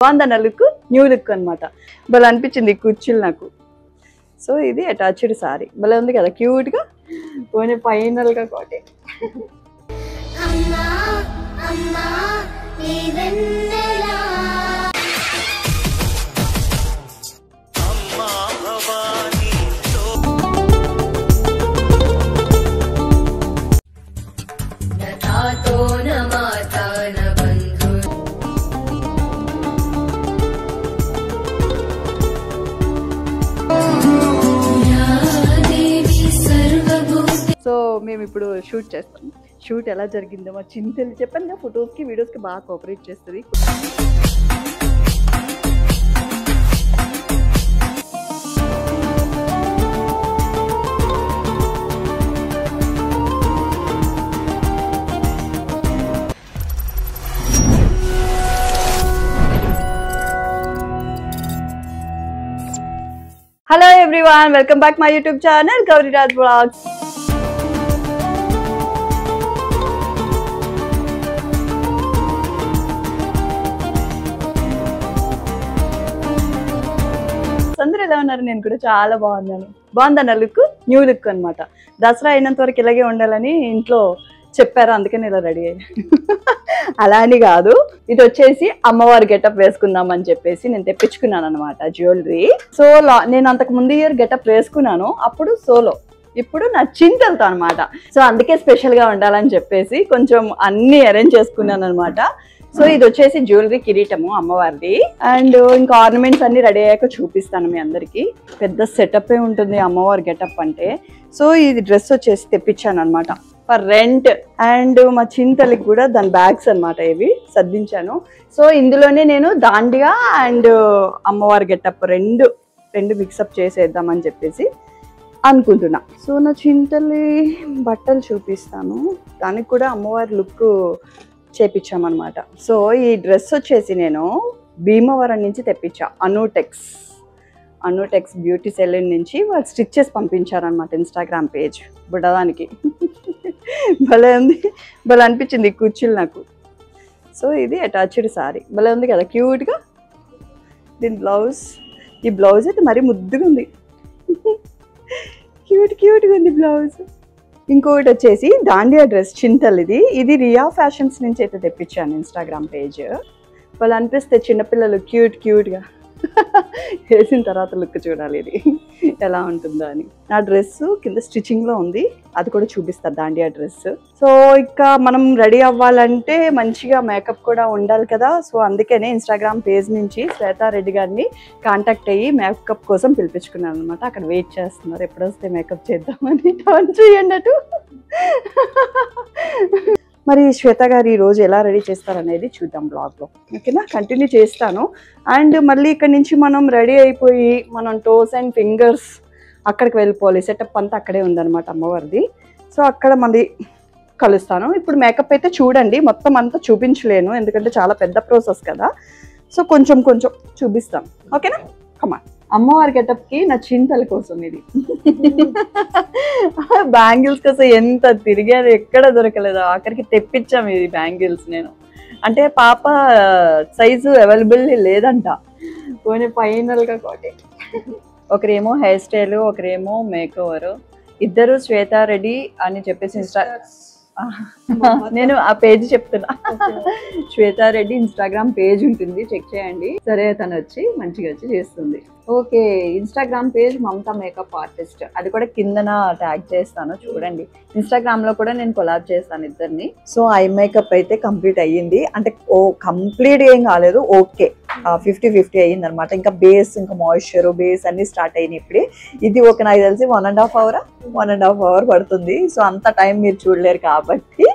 బాగుందన్న look, new look అనమాట. భలే అనిపించింది ఈ కుర్చీలు నాకు. సో ఇది అటాచ్డ్ సారీ భలే ఉంది కదా, క్యూట్ గా. పోనీ ఫైనల్ గా కోటే సో మేము ఇప్పుడు షూట్ చేస్తాం. షూట్ ఎలా జరిగిందో మా చింతలు చెప్పాను కదా, ఫొటోస్కి వీడియోస్కి బాగా కోఆపరేట్ చేస్తుంది. Hello everyone, welcome back my YouTube channel Gauri Raj Vlogs. అందరూ ఎలా ఉన్నారు? నేను కూడా చాలా బాగున్నాను. బాగుందన్న లుక్, న్యూ లుక్ అనమాట. దసరా అయినంత వరకు ఇలాగే ఉండాలని ఇంట్లో చెప్పారు, అందుకని ఇలా రెడీ అయ్యాను. అలా అని కాదు, ఇది వచ్చేసి అమ్మవారి గెటప్ వేసుకుందాం అని చెప్పేసి నేను తెప్పించుకున్నాను అనమాట జ్యువెలరీ. సో నేను అంతకు ముందు ఇయర్ గెటప్ వేసుకున్నాను, అప్పుడు సోలో. ఇప్పుడు నా చింతలతో అనమాట. సో అందుకే స్పెషల్ గా ఉండాలని చెప్పేసి కొంచెం అన్ని అరేంజ్ చేసుకున్నాను అనమాట. సో ఇది వచ్చేసి జ్యువెలరీ కిరీటము అమ్మవారిది. అండ్ ఇంకా ఆర్నమెంట్స్ అన్ని రెడీ అయ్యాక చూపిస్తాను మీ అందరికి. పెద్ద సెటప్ ఏ ఉంటుంది అమ్మవారి గెటప్ అంటే. సో ఇది డ్రెస్ వచ్చేసి తెప్పించాను అనమాట ఫర్ రెంట్. అండ్ మా చింతలకి కూడా దాని బ్యాగ్స్ అనమాట ఇవి సర్దించాను. సో ఇందులోనే నేను దాండిగా అండ్ అమ్మవారి గెటప్ రెండు మిక్సప్ చేసేద్దామని చెప్పేసి అనుకుంటున్నా. సో నా చింతలి బట్టలు చూపిస్తాను, దానికి కూడా అమ్మవారి లుక్ చేపించామన్నమాట. సో ఈ డ్రెస్ వచ్చేసి నేను భీమవరం నుంచి తెప్పించా. అనుటెక్స్ బ్యూటీ సెలూన్ నుంచి వాళ్ళు స్టిచ్ చేసి పంపించారనమాట ఇన్స్టాగ్రామ్ పేజ్. బుడదానికి భలే ఉంది, భలే అనిపించింది ఈ కుర్చీలు నాకు. సో ఇది అటాచ్డ్ సారీ భలే ఉంది కదా, క్యూట్గా. దీని బ్లౌజ్, ఈ బ్లౌజ్ అయితే మరీ ముద్దుగా ఉంది, క్యూట్గా ఉంది బ్లౌజ్. ఇంకొకటి వచ్చేసి దాండియా డ్రెస్ చింతలిది. ఇది రియా ఫ్యాషన్స్ నుంచి అయితే తెప్పించాను ఇన్స్టాగ్రామ్ పేజ్. వాళ్ళు అనిపిస్తే చిన్నపిల్లలు క్యూట్గా వేసిన తర్వాత లుక్ చూడాలి ఇది ఎలా ఉంటుందో అని. నా డ్రెస్ కింద స్టిచ్చింగ్లో ఉంది, అది కూడా చూపిస్తారు దాండియా డ్రెస్. సో ఇంకా మనం రెడీ అవ్వాలంటే మంచిగా మేకప్ కూడా ఉండాలి కదా. సో అందుకనే ఇన్స్టాగ్రామ్ పేజ్ నుంచి శ్వేతారెడ్డి గారిని కాంటాక్ట్ అయ్యి మేకప్ కోసం పిలిపించుకున్నాను అనమాట. అక్కడ వెయిట్ చేస్తున్నారు ఎప్పుడు వస్తే మేకప్ చేద్దామని. టర్న్ చేయండి అటు. మరి శ్వేత గారు ఈరోజు ఎలా రెడీ చేస్తారనేది చూద్దాం బ్లాగ్లో, ఓకేనా? కంటిన్యూ చేస్తాను. అండ్ మళ్ళీ ఇక్కడ నుంచి మనం రెడీ అయిపోయి మనం టోస్ అండ్ ఫింగర్స్ అక్కడికి వెళ్ళిపోవాలి. సెటప్ అంతా అక్కడే ఉందన్నమాట అమ్మవారిది. సో అక్కడ మళ్ళీ కలుస్తాను. ఇప్పుడు మేకప్ అయితే చూడండి, మొత్తం అంతా చూపించలేను ఎందుకంటే చాలా పెద్ద ప్రాసెస్ కదా. సో కొంచెం చూపిస్తాను, ఓకేనా? కమా. అమ్మవారి గెటప్కి నా చింతల కోసం ఇది. బ్యాంగిల్స్ కోసం ఎంత తిరిగాను, ఎక్కడ దొరకలేదు. ఆఖరికి తెప్పించాము ఇది బ్యాంగిల్స్ నేను. అంటే పాప సైజు అవైలబుల్ లేదంట. పోనీ ఫైనల్గా కోటే. ఒకరేమో హెయిర్ స్టైల్, ఒకరేమో మేక్ ఓవర్. ఇద్దరు శ్వేతారెడ్డి అని చెప్పేసి నేను ఆ పేజ్ చెప్తున్నా. శ్వేతారెడ్డి ఇన్స్టాగ్రామ్ పేజ్ ఉంటుంది, చెక్ చేయండి. సరే తను వచ్చి మంచిగా వచ్చి చేస్తుంది. Okay, Instagram page Mamata makeup artist, అది కూడా కిందన ట్యాగ్ చేస్తాను చూడండి. ఇన్స్టాగ్రామ్ లో కూడా నేను కొలాబ్ చేస్తాను ఇద్దరిని. సో ఐ మేకప్ అయితే కంప్లీట్ అయ్యింది. అంటే కంప్లీట్ ఏం కాలేదు, ఓకే 50-50 అయ్యింది అనమాట. ఇంకా బేస్, ఇంకా మాయిశ్చర్, బేస్ అన్ని స్టార్ట్ అయినాయి ఇప్పుడే. ఇది ఒక నాకు తెలిసి 1.5 అవర్ పడుతుంది. సో అంత టైం మీరు చూడలేరు కాబట్టి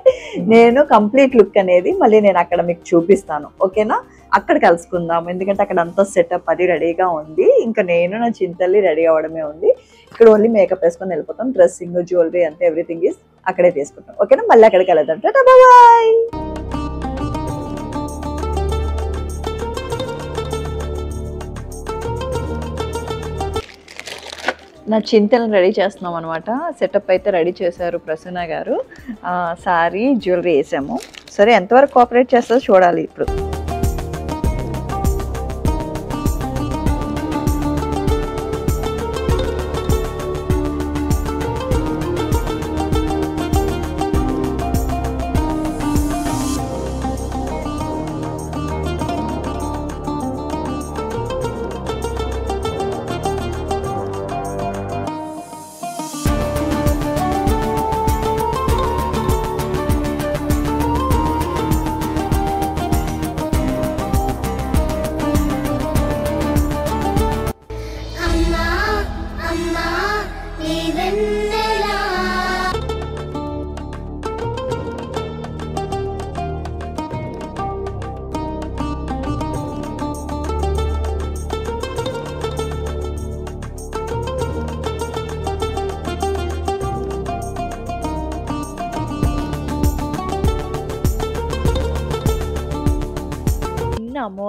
నేను కంప్లీట్ లుక్ అనేది మళ్ళీ నేను అక్కడ మీకు చూపిస్తాను, ఓకేనా? అక్కడ కలుసుకుందాం, ఎందుకంటే అక్కడ అంతా సెటప్ అది రెడీగా ఉంది. ఇంకా నేను నా చింతల్లి రెడీ అవ్వడమే ఉంది. ఇక్కడ ఓన్లీ మేకప్ వేసుకొని వెళ్ళిపోతాం. డ్రెస్సింగ్, జ్యువెలరీ అంతా ఎవ్రీథింగ్ ఈస్ అక్కడే తీసుకుంటాం, ఓకేనా? మళ్ళీ అక్కడికి వెళ్దాం. టాటా బాయ్. నా చింతలను రెడీ చేస్తున్నాం అనమాట. సెటప్ అయితే రెడీ చేశారు ప్రసన్న గారు. సారీ జ్యువెలరీ వేసాము. సరే ఎంతవరకు కోఆపరేట్ చేస్తుందో చూడాలి ఇప్పుడు.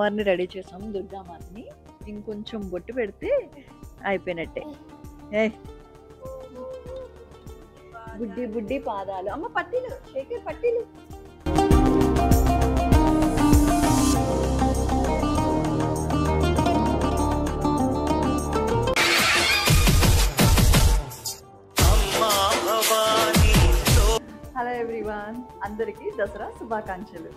అమ్మవారిని రెడీ చేసాం, దుర్గామాతని. ఇంకొంచెం బొట్టు పెడితే అయిపోయినట్టే. ఏ బుడ్డి బుడ్డి పాదాలు, అమ్మ పట్టీలు, శేఖర్ పట్టీలు. హలో ఎవ్రీవన్, అందరికీ దసరా శుభాకాంక్షలు.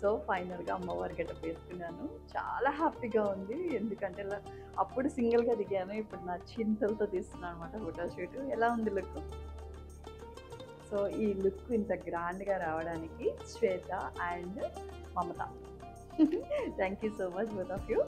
సో ఫైనల్గా అమ్మవారి గెటప్ వేసుకున్నాను. చాలా హ్యాపీగా ఉంది, ఎందుకంటే అప్పుడు సింగిల్గా దిగాను, ఇప్పుడు నా చింతలతో తీస్తున్నాను అనమాట ఫోటోషూట్. ఎలా ఉంది లుక్? సో ఈ లుక్ ఇంత గ్రాండ్గా రావడానికి Shweta and Mamata. Thank you so much both of you.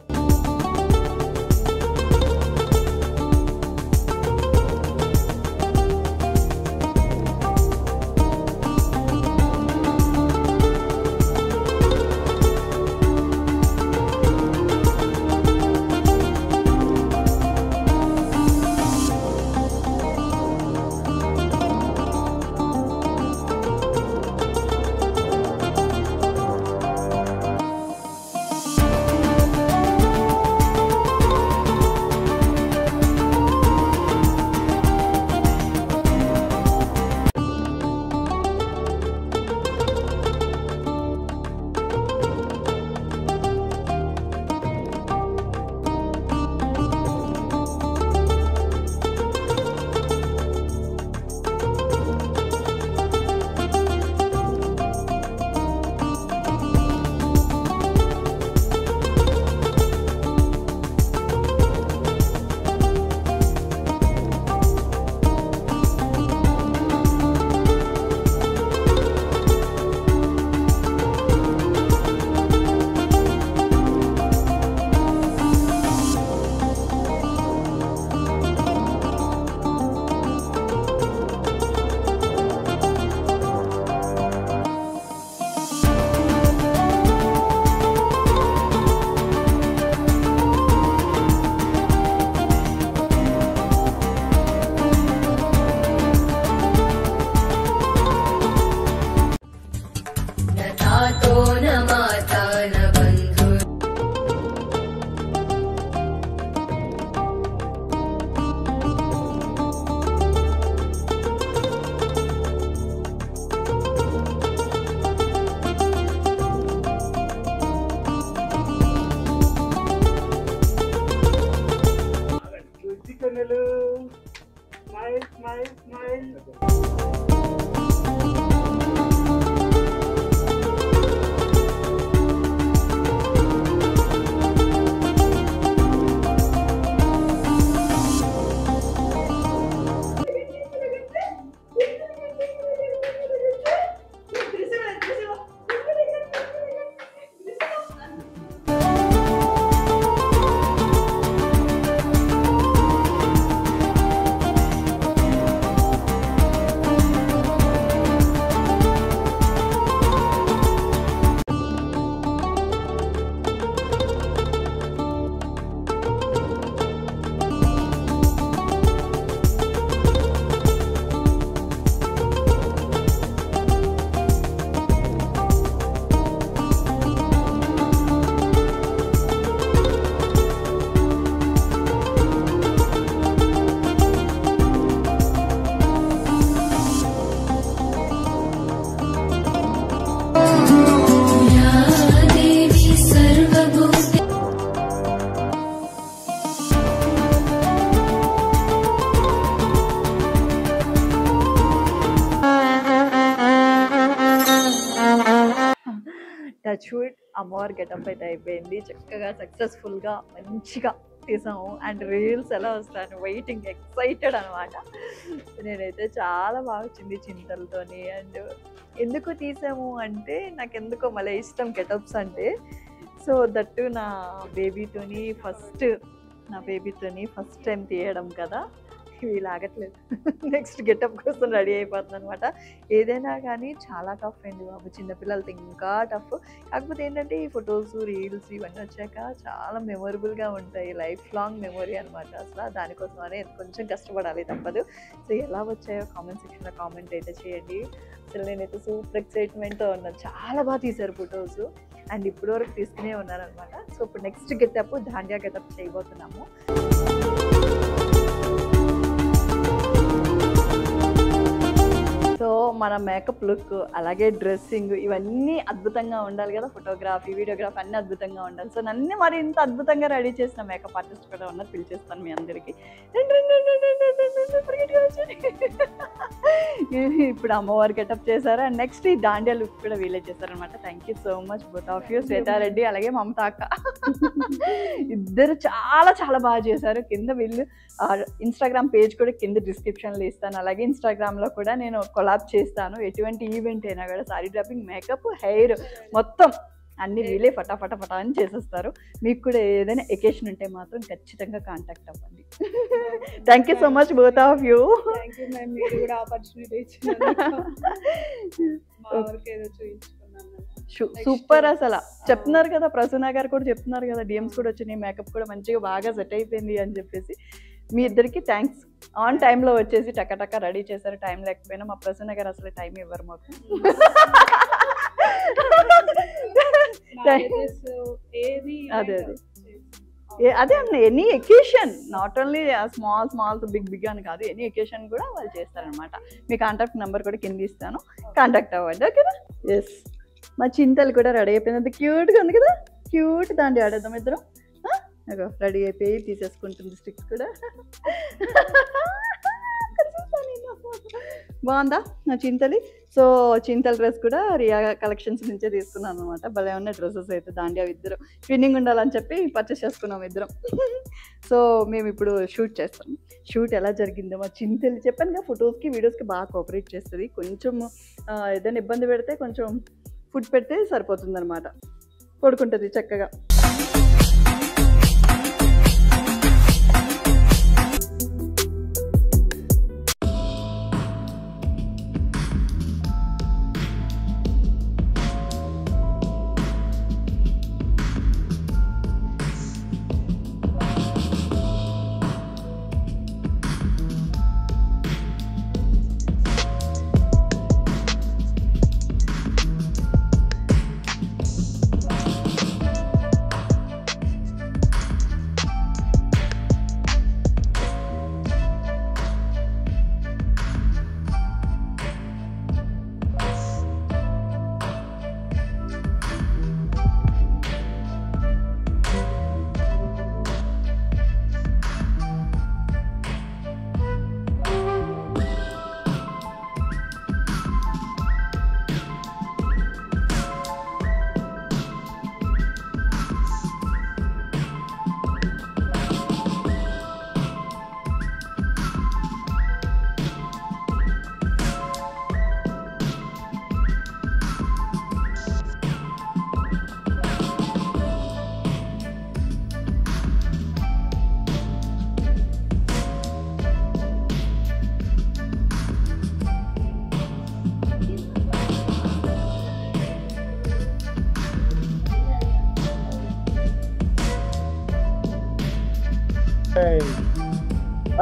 Touchwood అమ్మవారి గెటప్ అయితే అయిపోయింది, చక్కగా సక్సెస్ఫుల్గా మంచిగా తీసాము. అండ్ రీల్స్ ఎలా వస్తాను వెయిటింగ్, ఎక్సైటెడ్ అనమాట. నేనైతే చాలా బాగా వచ్చింది చింతలతోని. అండ్ ఎందుకు తీసాము అంటే నాకు ఎందుకో మళ్ళీ ఇష్టం గెటప్స్ అంటే. సో దట్టు నా బేబీతోని ఫస్ట్ టైం తీయడం కదా, వీళ్ళు ఆగట్లేదు. నెక్స్ట్ గెటప్ కోసం రెడీ అయిపోతుంది అనమాట. ఏదైనా కానీ చాలా టఫ్ అండి బాబు, చిన్నపిల్లలతో ఇంకా టఫ్. కాకపోతే ఏంటంటే ఈ ఫొటోస్, రీల్స్ ఇవన్నీ వచ్చాక చాలా మెమొరబుల్గా ఉంటాయి, లైఫ్ లాంగ్ మెమొరీ అనమాట. అసలు దానికోసం అనే కొంచెం కష్టపడాలి, తప్పదు. సో ఎలా వచ్చాయో కామెంట్ సెక్షన్లో కామెంట్ అయితే చేయండి. అసలు నేనైతే సూపర్ ఎక్సైట్మెంట్తో ఉన్నాను, చాలా బాగా తీశారు ఫొటోస్ అండ్ ఇప్పుడు వరకు తీసుకునే ఉన్నారనమాట. సో ఇప్పుడు నెక్స్ట్ గెటప్ దాండియా గెటప్ చేయబోతున్నాము. సో మన మేకప్ లుక్ అలాగే డ్రెస్సింగ్ ఇవన్నీ అద్భుతంగా ఉండాలి కదా, ఫోటోగ్రఫీ వీడియోగ్రఫీ అన్నీ అద్భుతంగా ఉండాలి. సో నన్ను మరి ఇంత అద్భుతంగా రెడీ చేసిన మేకప్ ఆర్టిస్ట్ కూడా ఉన్నారు, పిలిచేస్తాను మీ అందరికీ. ఇప్పుడు అమ్మవారు గెటప్ చేశారు అండ్ నెక్స్ట్ ఈ దాండియా లుక్ కూడా వీలే చేశారనమాట. Thank you so much both of you, Swetha Reddy అలాగే మమతా అక్క. ఇద్దరు చాలా చాలా బాగా చేశారు. కింద వీళ్ళు ఇన్స్టాగ్రామ్ పేజ్ కూడా కింద డిస్క్రిప్షన్లో ఇస్తాను, అలాగే ఇన్స్టాగ్రామ్లో కూడా నేను కొలాబ్ చేస్తాను. ఎటువంటి ఈవెంట్ అయినా కూడా సారీ డ్రాపింగ్, మేకప్, హెయిర్ మొత్తం అన్ని వీలే ఫటాఫట అని చేసేస్తారు. మీకు కూడా ఏదైనా ఎకేషన్ ఉంటే మాత్రం ఖచ్చితంగా కాంటాక్ట్ అవ్వండి. Thank you so much both of you. Super అసలు చెప్తున్నారు కదా, ప్రసన్న గారు కూడా చెప్తున్నారు కదా, డిఎమ్స్ కూడా వచ్చినాయి, మేకప్ కూడా మంచిగా బాగా సెట్ అయిపోయింది అని చెప్పేసి. మీ ఇద్దరికి థ్యాంక్స్. ఆన్ టైంలో వచ్చేసి టక రెడీ చేశారు, టైం లేకపోయినా. మా ప్రసన్న గారు అసలు టైం ఇవ్వరు మాకు. అదే అన్న, any occasion, not only small big అని కాదు, ఎనీ ఎకేషన్ కూడా వాళ్ళు చేస్తారనమాట. మీ కాంటాక్ట్ నెంబర్ కూడా కింద ఇస్తాను, కాంటాక్ట్ అవ్వండి, ఓకేనా? ఎస్, మా చింతలు కూడా రెడీ అయిపోయింది, అంత క్యూట్గా ఉంది కదా, క్యూట్ దాండి ఆడేద్దాం ఇద్దరం. రెడీ అయిపోయి తీసేసుకుంటుంది స్టిక్స్ కూడా. బాగుందా నా చింతలి? సో చింతల డ్రెస్ కూడా రియా కలెక్షన్స్ నుంచే తీసుకున్నాను అనమాట. భలే ఉన్న డ్రెస్సెస్ అయితే దాండియా ఇద్దరు ట్విన్నింగ్ ఉండాలని చెప్పి పర్చేస్ చేసుకున్నాం ఇద్దరం. సో మేము ఇప్పుడు షూట్ చేస్తాం. షూట్ ఎలా జరిగిందో మా చింతలి చెప్పాను కదా, ఫొటోస్కి వీడియోస్కి బాగా కోఆపరేట్ చేస్తుంది. కొంచెం ఏదైనా ఇబ్బంది పెడితే కొంచెం ఫుడ్ పెడితే సరిపోతుంది అనమాట, పడుకుంటుంది చక్కగా.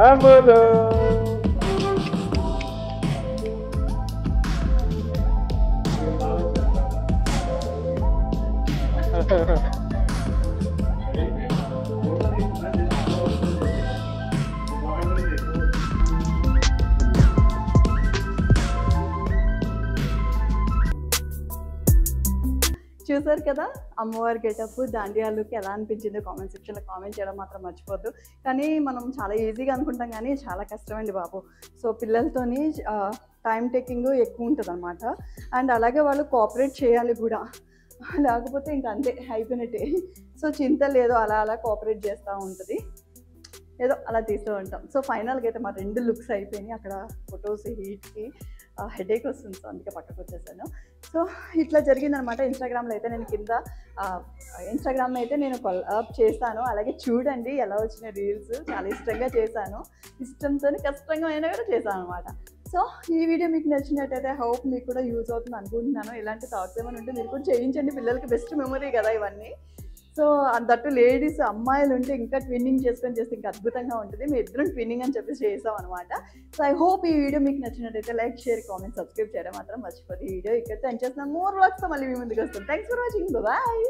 Amolo. చూసారు కదా అమ్మవారి గెటప్, దాండియా లుక్ ఎలా అనిపించిందో కామెంట్ సెక్షన్లో కామెంట్ చేయడం మాత్రం మర్చిపోద్దు. కానీ మనం చాలా ఈజీగా అనుకుంటాం కానీ చాలా కష్టమండి బాబు. సో పిల్లలతోని టైం టేకింగ్ ఎక్కువ ఉంటుంది అనమాట. అండ్ అలాగే వాళ్ళు కోఆపరేట్ చేయాలి కూడా, లేకపోతే ఇంకా అంతే అయిపోయినట్టే. సో చింత లేదు, అలా కోఆపరేట్ చేస్తూ ఉంటుంది, ఏదో అలా తీస్తూ ఉంటాం. సో ఫైనల్గా అయితే మా 2 లుక్స్ అయిపోయినాయి. అక్కడ ఫొటోస్ హీట్కి హెడేక్ వస్తుంది, సో అందుకే పక్కకు వచ్చేసాను. సో ఇట్లా జరిగిందనమాట. ఇన్స్టాగ్రామ్లో అయితే నేను కింద ఇన్స్టాగ్రామ్లో అయితే నేను కొలాబ్ చేస్తాను. అలాగే చూడండి ఎలా వచ్చిన రీల్స్, చాలా ఇష్టంగా చేశాను. ఇష్టంతో కష్టంగా అయినా కూడా చేశాను అనమాట. సో ఈ వీడియో మీకు నచ్చినట్టయితే హోప్ మీకు కూడా యూజ్ అవుతుంది అనుకుంటున్నాను. ఇలాంటి థాట్స్ ఏమైనా ఉంటే మీరు కూడా చేయించండి, పిల్లలకి బెస్ట్ మెమరీ కదా ఇవన్నీ. సో దట్టు లేడీస్ అమ్మాయిలు ఉంటే ఇంకా ట్విన్నింగ్ చేసుకొని చేస్తే ఇంకా అద్భుతంగా ఉంటుంది. మేము ఇద్దరం ట్విన్నింగ్ అని చెప్పి చేసాం అనమాట. సో ఐ హోప్ ఈ వీడియో మీకు నచ్చినట్టయితే లైక్, షేర్, కామెంట్, సబ్స్క్రైబ్ చేయడం మాత్రం మర్చిపోదు. ఈ వీడియో ఇక్కడ ఎండ్ చేస్తున్నాను. మోర్ వ్లాగ్స్తో మళ్ళీ మీ ముందుకు వస్తాను. Thanks for watching. బాయ్.